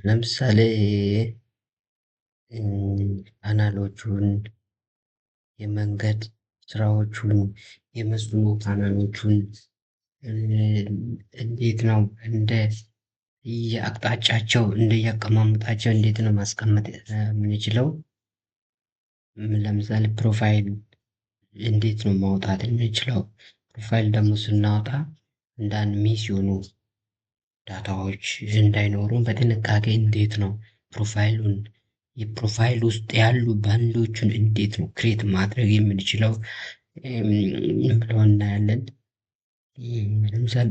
ለምሳሌ ቻናሎቹን፣ የመንገድ ስራዎቹን፣ የመስኖ ቻናሎቹን እንዴት ነው የአቅጣጫቸው እንደየአቀማመጣቸው እንዴት ነው ማስቀመጥ የምንችለው? ለምሳሌ ፕሮፋይል እንዴት ነው ማውጣት የምንችለው? ፕሮፋይል ደግሞ ስናወጣ አንዳንድ ሚስ የሆኑ ዳታዎች እንዳይኖሩ በጥንቃቄ እንዴት ነው ፕሮፋይሉን የፕሮፋይል ውስጥ ያሉ ባንዶቹን እንዴት ነው ክሬት ማድረግ የምንችለው ብለው እናያለን። ለምሳሌ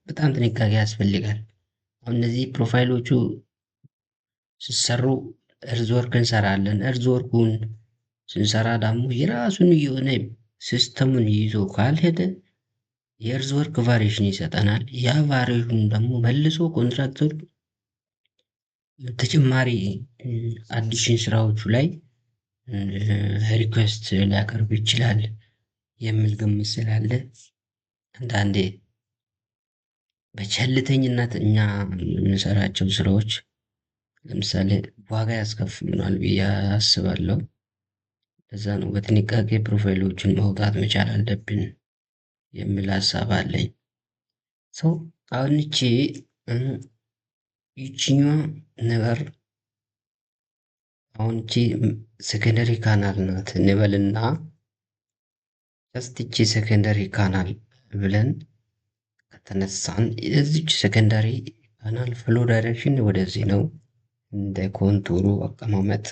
በጣም ጥንቃቄ ያስፈልጋል። አሁን እነዚህ ፕሮፋይሎቹ ሲሰሩ እርዝ ወርክ እንሰራለን። እርዝ ወርኩን ስንሰራ ደግሞ የራሱን የሆነ ሲስተሙን ይዞ ካልሄደ የእርዝ ወርክ ቫሪዬሽን ይሰጠናል። ያ ቫሪዬሽኑ ደግሞ መልሶ ኮንትራክተሩ ተጨማሪ አዲሽን ስራዎቹ ላይ ሪኩዌስት ሊያቀርብ ይችላል የሚል ግምት ስላለ አንዳንዴ በቸልተኝነት እኛ የምንሰራቸው ስራዎች ለምሳሌ ዋጋ ያስከፍሉናል ብዬ አስባለሁ። ለዛ ነው በጥንቃቄ ፕሮፋይሎችን ማውጣት መቻል አለብን የሚል ሀሳብ አለኝ። ሶ አሁን ይቺኛዋ ነገር አሁን ይቺ ሴኮንደሪ ካናል ናት እንበልና ጀስት ይቺ ሴኮንደሪ ካናል ብለን ከተነሳን የዚች ሴኮንደሪ ካናል ፍሎ ዳይሬክሽን ወደዚህ ነው። እንደ ኮንቱሩ አቀማመጥ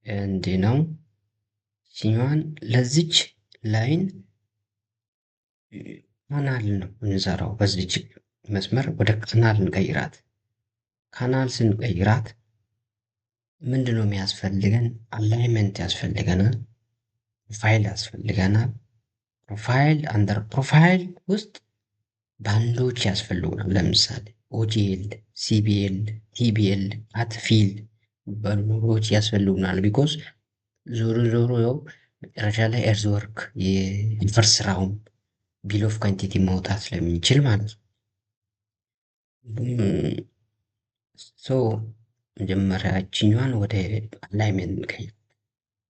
እንዲህ ነው። ይቺኛዋን ለዚች ላይን ካናል ነው የምንሰራው። በዚች መስመር ወደ ካናል እንቀይራት። ካናል ስንቀይራት ምንድነው የሚያስፈልገን? አላይመንት ያስፈልገናል። ፕሮፋይል ያስፈልገናል። ፕሮፋይል አንደር ፕሮፋይል ውስጥ ባንዶች ያስፈልጉናል። ለምሳሌ ኦጂኤል፣ ሲቢኤል፣ ቲቢኤል፣ አትፊል የሚባሉ ነገሮች ያስፈልጉናል። ቢኮዝ ዞሮ ዞሮ ያው መጨረሻ ላይ ኤርዝ ወርክ የኢንፈርስ ስራውን ቢል ኦፍ ኳንቲቲ ማውጣት ስለሚችል ማለት ነው። ሶ መጀመሪያ እችኛዋን ወደ አላይመንት እንቀይር።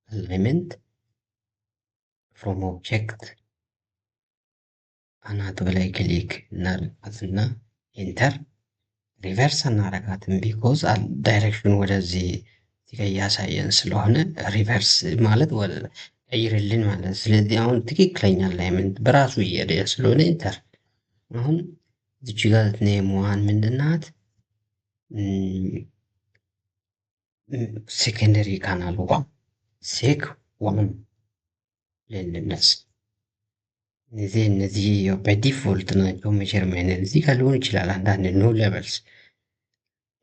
አላይመንት ፍሮም ኦብጀክት አናት በላይ ክሊክ እናደርጋትና ኢንተር ሪቨርስ እናደርጋትን ቢኮዝ ዳይሬክሽኑ ወደዚህ እያሳየን ስለሆነ ሪቨርስ ማለት ወደ ቀይርልን ማለት። ስለዚህ አሁን ትክክለኛ አላይመንት በራሱ እየሄደ ስለሆነ ኢንተር። አሁን እዚች ጋር ኔምዋን ምንድናት? ሴኮንደሪ ካናል ዋን ሴክ ዋን ልንነስ እነዚህ በዲፎልት ናቸው። ሜዠርመንት እዚህ ጋር ሊሆን ይችላል። አንዳንድ ኖ ሌቨልስ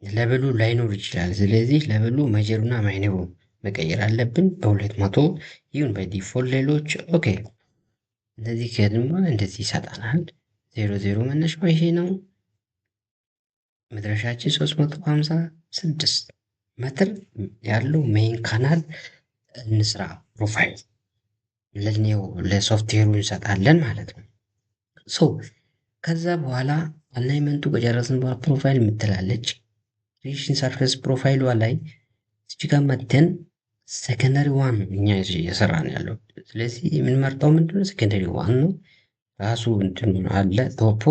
ለብሉ ላይኖር ይችላል። ስለዚህ ለብሉ መጀሩና ማይነሩ መቀየር አለብን። በ200 ይሁን በዲፎልት ሌሎች ኦኬ። እንደዚህ ከድማ እንደዚህ ይሰጠናል። 00 መነሻው ይሄ ነው። መድረሻችን 356 ሜትር ያለው ሜይን ካናል እንስራ። ፕሮፋይል ለኔው ለሶፍትዌሩ እንሰጣለን ማለት ነው። ሶ ከዛ በኋላ አላይመንቱ ከጨረስን በኋላ ፕሮፋይል የምትላለች ሪሌሽን ሰርፌስ ፕሮፋይሏ ላይ እዚህ ጋር መተን ሴኮንደሪ ዋን እኛ እየሰራን ያለው። ስለዚህ የምንመርጠው ምንድነው? ሴኮንደሪ ዋን ነው። ራሱ እንትን አለ ቶፖ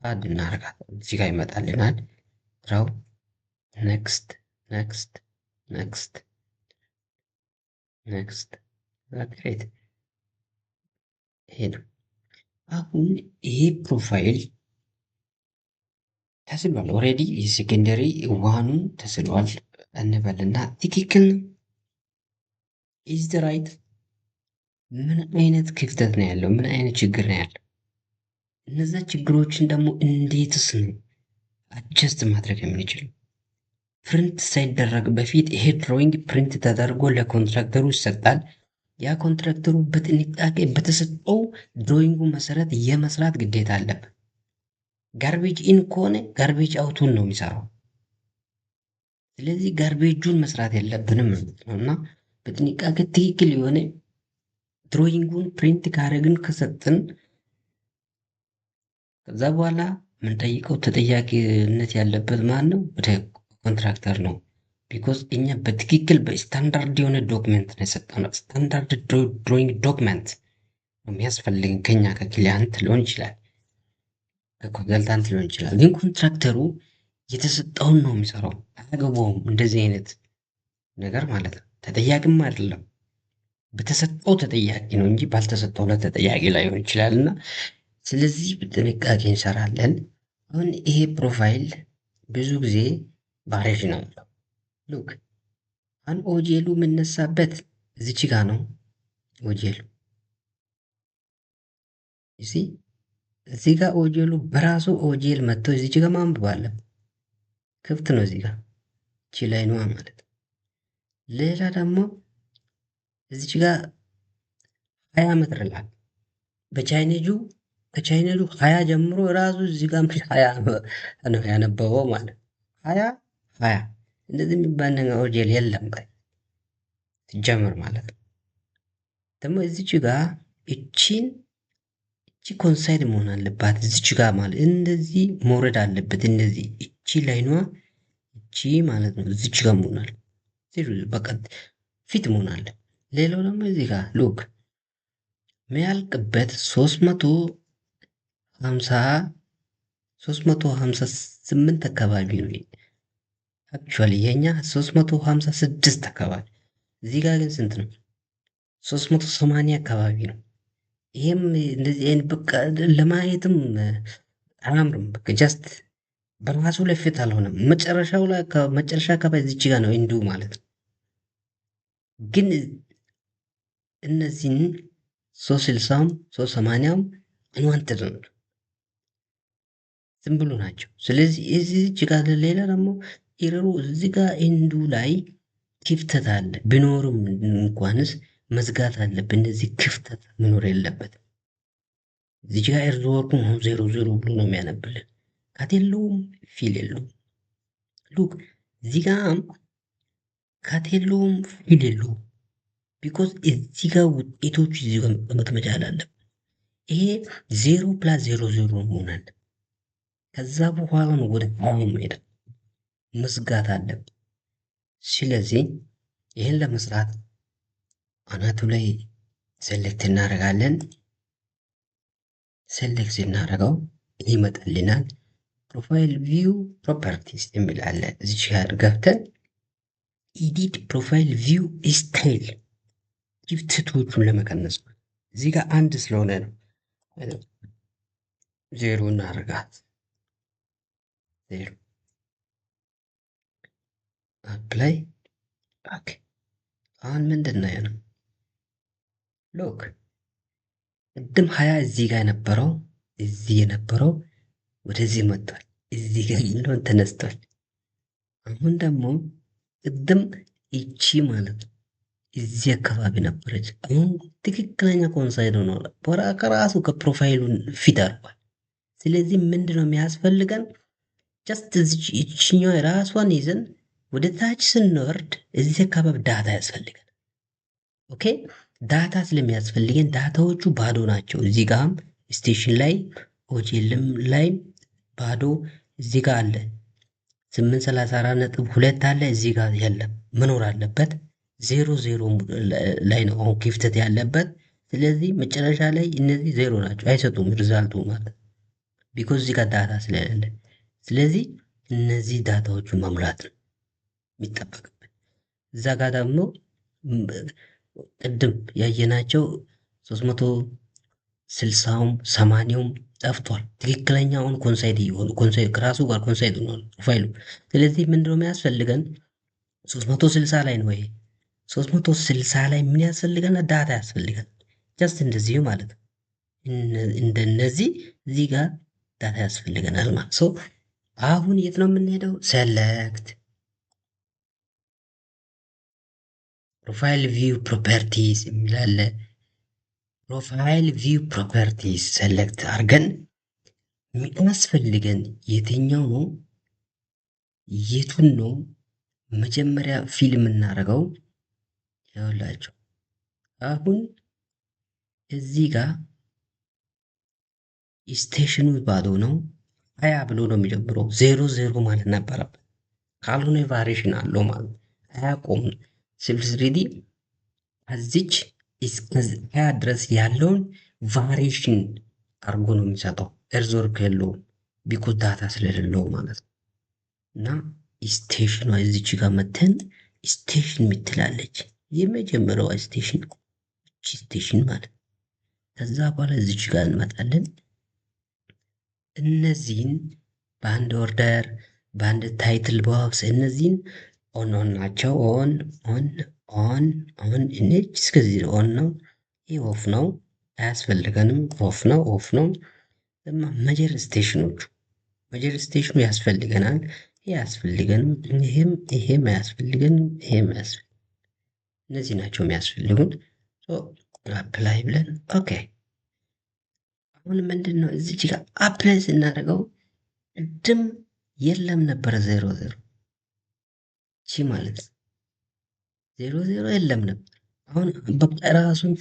አድ እናደርጋለን። እዚህ ጋር ይመጣልናል። ስራው ኔክስት ኔክስት ኔክስት ኔክስት ግሬት። ይሄ ነው አሁን ይሄ ፕሮፋይል ተስሏል። ኦልሬዲ የሴኮንደሪ ዋኑን ተስሏል እንበልና ትክክል ነው። ኢዝ ዘ ራይት። ምን አይነት ክፍተት ነው ያለው? ምን አይነት ችግር ነው ያለው? እነዛ ችግሮችን ደግሞ እንዴትስ ነው አጀስት ማድረግ የምንችለው? ፕሪንት ሳይደረግ በፊት ይሄ ድሮይንግ ፕሪንት ተደርጎ ለኮንትራክተሩ ይሰጣል። ያ ኮንትራክተሩ በጥንቃቄ በተሰጠው ድሮይንጉ መሰረት የመስራት ግዴታ አለበት። ጋርቤጅ ኢን ከሆነ ጋርቤጅ አውቱን ነው የሚሰራው። ስለዚህ ጋርቤጁን መስራት የለብንም ማለት ነው እና በጥንቃቄ ትክክል የሆነ ድሮይንጉን ፕሪንት ካረግን ከሰጥን ከዛ በኋላ የምንጠይቀው ተጠያቂነት ያለበት ማን ነው? ወደ ኮንትራክተር ነው። ቢኮዝ እኛ በትክክል በስታንዳርድ የሆነ ዶክመንት ነው የሰጠነው። ስታንዳርድ ድሮይንግ ዶክመንት ነው የሚያስፈልግን ከኛ ከክሊያንት ሊሆን ይችላል፣ ከኮንሰልታንት ሊሆን ይችላል። ግን ኮንትራክተሩ የተሰጠውን ነው የሚሰራው። አያገባውም እንደዚህ አይነት ነገር ማለት ነው። ተጠያቂም አይደለም። በተሰጠው ተጠያቂ ነው እንጂ ባልተሰጠው ላይ ተጠያቂ ላይሆን ይችላል። እና ስለዚህ በጥንቃቄ እንሰራለን። አሁን ይሄ ፕሮፋይል ብዙ ጊዜ ቫሪዬሽን ነው ያለው። ሉክ አሁን ኦጄሉ የምነሳበት እዚች ጋ ነው። ኦጄሉ እሺ፣ እዚህ ጋር ኦጄሉ በራሱ ኦጄል መጥቶ እዚች ጋር ማንበብ አለ። ክፍት ነው እዚህ ጋር እቺ ላይ ነዋ ማለት ነው። ሌላ ደግሞ እዚች ጋር 20 ሜትር ይላል በቻይኔጁ ከቻይኔጁ 20 ጀምሮ ራሱ እዚህ ጋር 20 ነው ያነበበው ማለት 20 እንደዚህ የሚባል ነገር ኦጄል የለም ጋር ሲጀምር ማለት ነው። ደግሞ እዚች ጋር እቺን እቺ ኮንሳይድ መሆን አለባት እዚች ጋር ማለት እንደዚህ መውረድ አለበት። እንደዚህ እቺ ላይኗ እቺ ማለት ነው እዚች ጋር መሆን አለ በቃ ፊት መሆን አለ። ሌላው ደግሞ እዚህ ጋር ሉክ የሚያልቅበት 358 አካባቢ ነው። አክቹዋሊ የኛ 356 አካባቢ፣ እዚህ ጋር ግን ስንት ነው? 380 አካባቢ ነው። ይሄም እንደዚህ አይነት በቃ ለማየትም አያምርም። በቃ ጀስት በራሱ ላይ ፊት አልሆነም። መጨረሻው ላይ መጨረሻ አካባቢ እዚች ጋር ነው እንዲሁ ማለት ነው። ግን እነዚህን 360ም 380ም አንዋንትድ ነው፣ ዝም ብሎ ናቸው። ስለዚህ እዚች ጋር ሌላ ደግሞ ኤረሩ እዚህ ጋር ኤንዱ ላይ ክፍተት አለ። ቢኖርም እንኳንስ መዝጋት አለብን። እነዚህ ክፍተት መኖር የለበትም። እዚች ጋር ኤርዝ ወርኩም አሁን 0 ብሎ ነው የሚያነብልን። ካት የለውም፣ ፊል የለውም። ሉክ እዚህ ጋር ካት የለውም፣ ፊል የለውም። ቢኮዝ እዚህ ጋር ውጤቶች እዚህ ጋር መቀመጥ መቻል አለብን። ይሄ 0+00 መሆናል። ከዛ በኋላ ነው ወደ አሁን ሄደ መዝጋት አለብን። ስለዚህ ይህን ለመስራት አናቱ ላይ ሴሌክት እናደርጋለን። ሴሌክት ስናደርገው ይመጣልናል። ፕሮፋይል ቪው ፕሮፐርቲስ የሚል አለ። እዚች ጋር ገብተን ኢዲት ፕሮፋይል ቪው ስታይል ክፍተቶቹን ለመቀነስ ነው። እዚህ ጋር አንድ ስለሆነ ነው 0 እናደርጋት። 0 አፕላይ ኦኬ። አሁን ምንድን ነው ያለው? ሎክ ቅድም 20 እዚህ ጋር የነበረው እዚህ የነበረው ወደዚህ መጥቷል። እዚህ ጋር ያለውን ተነስቷል። አሁን ደግሞ ቅድም እቺ ማለት ነው እዚህ አካባቢ ነበረች። አሁን ትክክለኛ ኮንሳይድ ነው ከራሱ ከፕሮፋይሉን ፊት አርጓል። ስለዚህ ምንድነው የሚያስፈልገን? ጀስት እችኛው የራሷን ይዘን ወደ ታች ስንወርድ እዚህ አካባቢ ዳታ ያስፈልገን። ኦኬ ዳታ ስለሚያስፈልገን ዳታዎቹ ባዶ ናቸው። እዚህ ጋርም ስቴሽን ላይ ኦጄልም ላይ ባዶ እዚህ ጋር አለ 834.2 አለ። እዚህ ጋር የለም፣ መኖር አለበት 0 ላይ ነው አሁን ክፍተት ያለበት። ስለዚህ መጨረሻ ላይ እነዚህ 0 ናቸው፣ አይሰጡም ሪዛልቱ ማለት ቢኮዝ እዚህ ጋር ዳታ ስለሌለ። ስለዚህ እነዚህ ዳታዎቹን መሙላት ነው የሚጠበቅብን። እዛ ጋር ደግሞ ቅድም ያየናቸው 360ም 80ም ጠፍቷል። ትክክለኛውን ኮንሳይድ እየሆኑ ከራሱ ጋር ኮንሳይድ ሆኗል ፕሮፋይሉ። ስለዚህ ምንድነው የሚያስፈልገን? 360 ላይ ነው ይሄ 360 ላይ ምን ያስፈልገና? ዳታ ያስፈልገን። ጀስት እንደዚህ ማለት ነው። እንደነዚህ እዚህ ጋር ዳታ ያስፈልገናል ማለት ሶ አሁን የት ነው የምንሄደው? ሴሌክት ፕሮፋይል ቪው ፕሮፐርቲስ የሚላለ ፕሮፋይል ቪው ፕሮፐርቲስ ሴሌክት አድርገን የሚያስፈልገን የትኛው ነው የቱን ነው መጀመሪያ ፊልም እናደርገው? ያውላችሁ አሁን እዚህ ጋር ስቴሽኑ ባዶ ነው። ሀያ ብሎ ነው የሚጀምረው። ዜሮ ዜሮ ማለት ነበረበት። ካልሆነ ቫሪሽን አለው ማለት አያቆም። ሲቪል ስሪዲ ከዚች እስከ ሀያ ድረስ ያለውን ቫሪሽን አርጎ ነው የሚሰጠው። ኤርዞርክ የለውም ቢኮዝ ዳታ ስለሌለው ማለት ነው። እና ስቴሽኗ እዚች ጋር መተን ስቴሽን ምትላለች። የመጀመሪያዋ ስቴሽን ስቴሽን ማለት ከዛ በኋላ እዚች ጋር እንመጣለን። እነዚህን በአንድ ኦርደር በአንድ ታይትል ቦክስ እነዚህን ኦን ኦን ናቸው። ኦን ኦን ኦን ኦን እነዚህ እስከዚህ ኦን ነው። ይህ ኦፍ ነው፣ አያስፈልገንም። ኦፍ ነው፣ ኦፍ ነው። መጀር ስቴሽኖቹ መጀር ስቴሽኑ ያስፈልገናል። ይህ አያስፈልገንም። ይሄም አያስፈልገንም። ይሄም አያስፈልገንም። እነዚህ ናቸው የሚያስፈልጉን። አፕላይ ብለን ኦኬ። አሁን ምንድን ነው እዚች ጋር አፕላይ ስናደርገው ቅድም የለም ነበረ ዜሮ ዜሮ ቺ ማለት ዜሮ ዜሮ የለም ነበር። አሁን በቃ ራሱን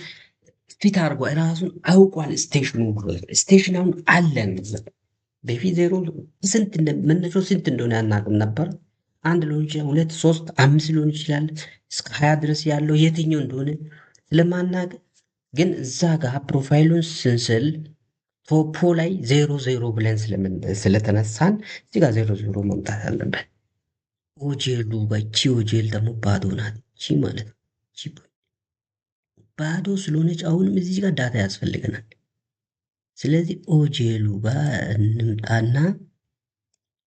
ፊት አድርጓ ራሱን አውቋል። ስቴሽኑ ስቴሽን አሁን አለን። በፊት ዜሮ ስንት መነሻው ስንት እንደሆነ ያናቅም ነበር። አንድ ሊሆን ይችላል፣ ሁለት፣ ሶስት፣ አምስት ሊሆን ይችላል። እስከ 20 ድረስ ያለው የትኛው እንደሆነ ስለማናቅ ግን እዛ ጋር ፕሮፋይሉን ስንስል ቶፖ ላይ ዜሮ ዜሮ ብለን ስለተነሳን እዚህ ጋር ዜሮ ዜሮ መምጣት አለበት። ኦጄሉ በቺ ኦጄል ደግሞ ባዶ ናት። ቺ ማለት ነው ባዶ ስለሆነች አሁንም እዚህ ጋር ዳታ ያስፈልገናል። ስለዚህ ኦጄሉ ጋር እንምጣና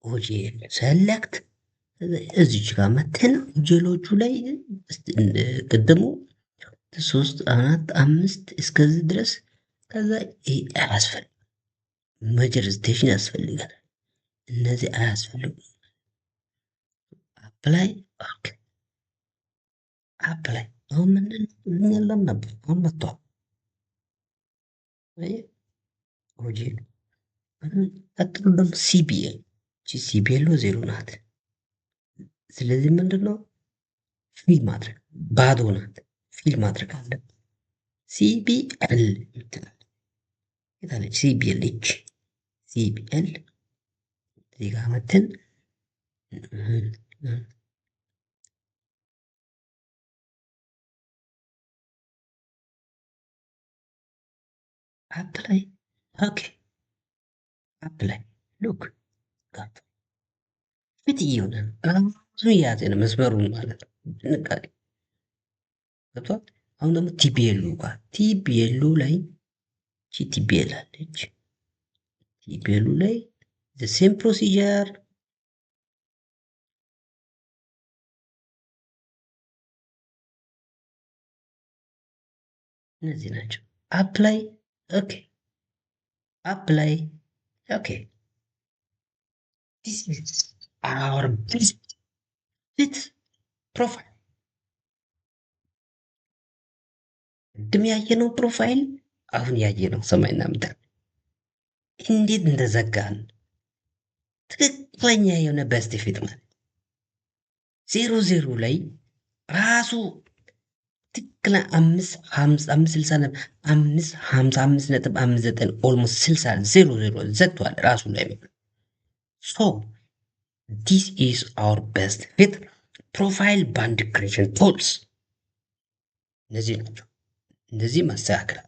ኦጄል ሰለክት እዚች ጋር መተን ኦጄሎቹ ላይ ቅድሙ 3 4 5 እስከዚህ ድረስ ከዛ አያስፈልግም። መጀር ስቴሽን ያስፈልጋል። እነዚህ አያስፈልጉም። አፕላይ ኦኬ። አፕላይ አሁን ምንድን የለም ነበር፣ አሁን መጥቷል። ኦጄል ቀጥሎ ደግሞ ሲቢኤል ሲቢኤል ዜሮ ናት። ስለዚህ ምንድን ነው ፊል ማድረግ ባዶ ናት። ፊል ማድረግ አለብን። ሲቢኤል ምትላል የታለች? ሲቢኤል እች ሲቢኤል እዚህ ጋር መተን አፕላይ ኦኬ። አፕላይ ሉክ ጋር ፊት እየሆነ ራሱ እያዘ ነው መስመሩን ማለት ነው። ጥንቃቄ ገብቷል። አሁን ደግሞ ቲቢኤሉ ጋር ቲቢኤሉ ላይ ቲቢኤል አለች። ቲቢኤሉ ላይ ሴም ፕሮሲጀር እነዚህ ናቸው። አፕላይ ኦኬ። አፕላይ ኦኬ። ዲስ ኢዝ አወር ፊት ፕሮፋይል። ቅድም ያየነው ፕሮፋይል አሁን ያየነው ሰማይና ምድር እንዴት እንደዘጋን ትክክለኛ የሆነ በስት ፊት ማለት ዜሮ ዜሮ ላይ ራሱ ትክክለ 555.59 ኦልሞስት 60 ዜሮ ዜሮ ዘግቷል ራሱ ላይ ሶ ዲስ ኢዝ አወር ቤስት ፊት ፕሮፋይል ባንድ ክሬሽን ቱልስ እነዚህ ናቸው። እንደዚህ ማስተካከል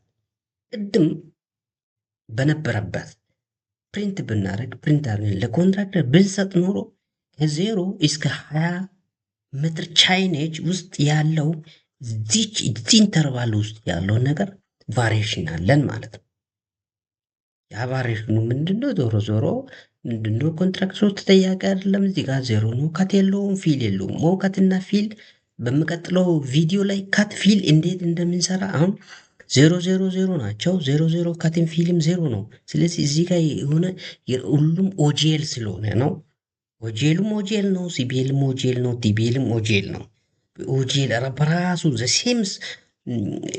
ቅድም በነበረበት ፕሪንት ብናደርግ ፕሪንት አድርገን ለኮንትራክተር ብንሰጥ ኖሮ ከዜሮ እስከ 20 ሜትር ቻይኔጅ ውስጥ ያለው እዚህ ኢንተርቫል ውስጥ ያለውን ነገር ቫሪዬሽን አለን ማለት ነው። ያ ቫሪዬሽኑ ምንድነው? ዞሮ ዞሮ ምንድነው? ኮንትራክተሩ ተጠያቂ አይደለም። እዚህ ጋር ዜሮ ነው፣ ከት የለውም፣ ፊል የለውም። መውከትና ፊል በሚቀጥለው ቪዲዮ ላይ ካት ፊል እንዴት እንደምንሰራ አሁን 000 ናቸው። 00 ካትን ፊልም 0 ነው። ስለዚህ እዚህ ጋር የሆነ ሁሉም ኦጂኤል ስለሆነ ነው። ኦጂኤልም ኦጂኤል ነው፣ ሲቢኤልም ኦጂኤል ነው፣ ቲቢኤልም ኦጂኤል ነው። ኦጂኤል በራሱ ዘሴምስ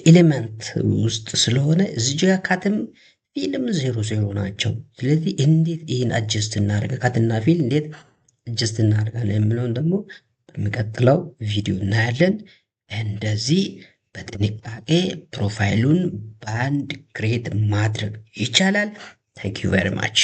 ኤሌመንት ውስጥ ስለሆነ እዚህ ጋር ካትም ፊልም 00 ናቸው። ስለዚህ እንዴት ይህን አጀስት እናደርጋ ካትና ፊል እንዴት አጀስት እናደርጋለን የምለውን ደግሞ በሚቀጥለው ቪዲዮ እናያለን። እንደዚህ በጥንቃቄ ፕሮፋይሉን ባንድ ክሬት ማድረግ ይቻላል። ታንክ ዩ ቨሪ ማች